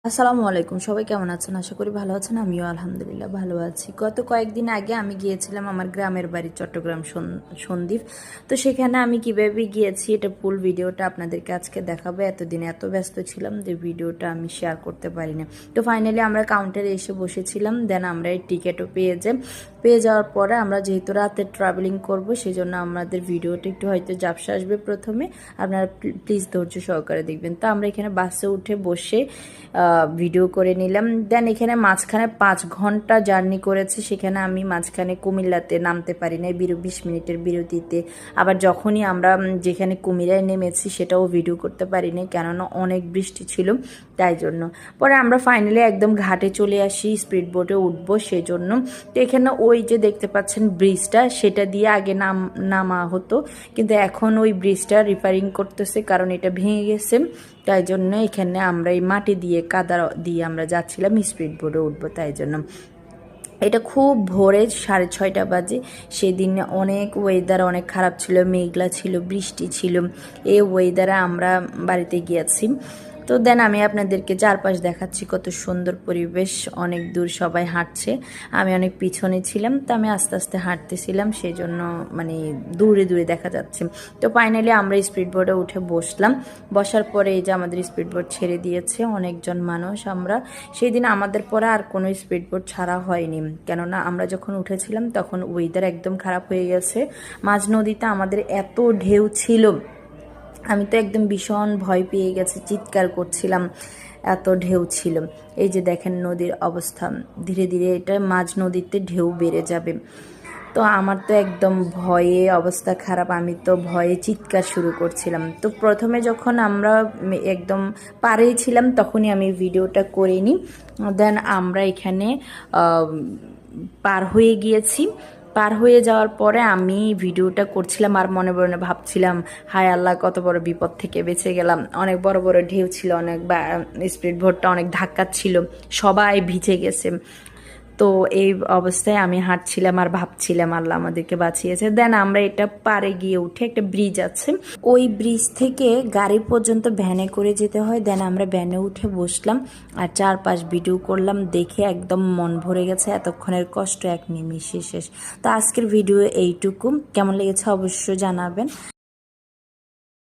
আসসালামু আলাইকুম, সবাই কেমন আছেন? আশা করি ভালো আছেন। আমিও আলহামদুলিল্লাহ ভালো আছি। গত কয়েকদিন আগে আমি গিয়েছিলাম আমার গ্রামের বাড়ি চট্টগ্রাম সন্দ্বীপ। তো সেখানে আমি কিভাবে গিয়েছি এটা ফুল ভিডিওটা আপনাদেরকে আজকে দেখাবো। এতদিন এত ব্যস্ত ছিলাম যে ভিডিওটা আমি শেয়ার করতে পারি না। তো ফাইনালি আমরা কাউন্টারে এসে বসেছিলাম, দেন আমরা এই টিকিটও পেয়ে যাওয়ার পরে আমরা যেহেতু রাতে ট্রাভেলিং করব সেই জন্য আমাদের ভিডিওটা একটু হয়তো ঝাপসা আসবে প্রথমে। আপনারা প্লিজ ধৈর্য সহকারে দেখবেন। তো আমরা এখানে বাসে উঠে বসে ভিডিও করে নিলাম। দেন এখানে মাঝখানে 5 ঘন্টা জার্নি করেছে, সেখানে আমি মাঝখানে কুমিল্লাতে নামতে পারি না 20 মিনিটের বিরতিতে। আবার যখনই আমরা যেখানে কুমিল্লায় নেমেছি সেটাও ভিডিও করতে পারি না, কেননা অনেক বৃষ্টি ছিল তাই জন্য। পরে আমরা ফাইনালি একদম ঘাটে চলে আসি, স্পিড বোটে উঠবো সেজন্য। তো এখানে ওই যে দেখতে পাচ্ছেন ব্রিজটা, সেটা দিয়ে আগে নামা হতো, কিন্তু এখন ওই ব্রিজটা রিপেয়ারিং করতেছে কারণ এটা ভেঙে গেছে। তাই জন্য এখানে আমরা এই মাটি দিয়ে কাদা দিয়ে আমরা যাচ্ছিলাম স্পিড বোটে উঠবো, তাই জন্য। এটা খুব ভোরে 6:30 বাজে। সেদিন অনেক ওয়েদার অনেক খারাপ ছিল, মেঘলা ছিল, বৃষ্টি ছিল। এই ওয়েদারে আমরা বাড়িতে গিয়েছি। তো দেন আমি আপনাদেরকে চারপাশ দেখাচ্ছি, কত সুন্দর পরিবেশ। অনেক দূর সবাই হাঁটছে, আমি অনেক পিছনে ছিলাম, তো আমি আস্তে আস্তে হাঁটতেছিলাম, সেই জন্য মানে দূরে দূরে দেখা যাচ্ছে। তো ফাইনালি আমরা স্পিড বোটে উঠে বসলাম। বসার পরে এই যে আমাদের স্পিড বোট ছেড়ে দিয়েছে অনেকজন মানুষ। আমরা সেই দিন আমাদের পরে আর কোনো স্পিড বোট ছাড়া হয়নি, কেননা আমরা যখন উঠেছিলাম তখন ওয়েদার একদম খারাপ হয়ে গেছে। মাঝ নদীতে আমাদের এত ঢেউ ছিল, আমি তো একদম ভীষণ ভয় পেয়ে গেছি, চিৎকার করছিলাম, এত ঢেউ ছিল। এই যে দেখেন নদীর অবস্থা, ধীরে ধীরে এটা মাঝ নদীতে ঢেউ বেড়ে যাবে। তো আমার তো একদম ভয়ে অবস্থা খারাপ, আমি তো ভয়ে চিৎকার শুরু করছিলাম। তো প্রথমে যখন আমরা একদম পাড়েই ছিলাম তখনই আমি ভিডিওটা করে নিই। দেন আমরা এখানে পার হয়ে গিয়েছি। পার হয়ে যাওয়ার পরে আমি ভিডিওটা করছিলাম আর মনে মনে ভাবছিলাম, হায় আল্লাহ, কত বড় বিপদ থেকে বেঁচে গেলাম। অনেক বড় বড় ঢেউ ছিল, অনেক স্পিড বোটটা অনেক ধাক্কা ছিল, সবাই ভিজে গেছে। তো এই অবস্থায় আমি হাঁটছিলাম আর ভাবছিলাম আল্লাহ আমাদেরকে বাঁচিয়েছে। দেন আমরা এটা পারে গিয়ে উঠে, একটা ব্রিজ আছে, ওই ব্রিজ থেকে গাড়ি পর্যন্ত ভ্যানে করে যেতে হয়। দেন আমরা ভ্যানে উঠে বসলাম আর চারপাশ ভিডিও করলাম, দেখে একদম মন ভরে গেছে। এতক্ষণের কষ্ট এক নিমিষে শেষ। তো আজকের ভিডিও এইটুকু, কেমন লেগেছে অবশ্যই জানাবেন।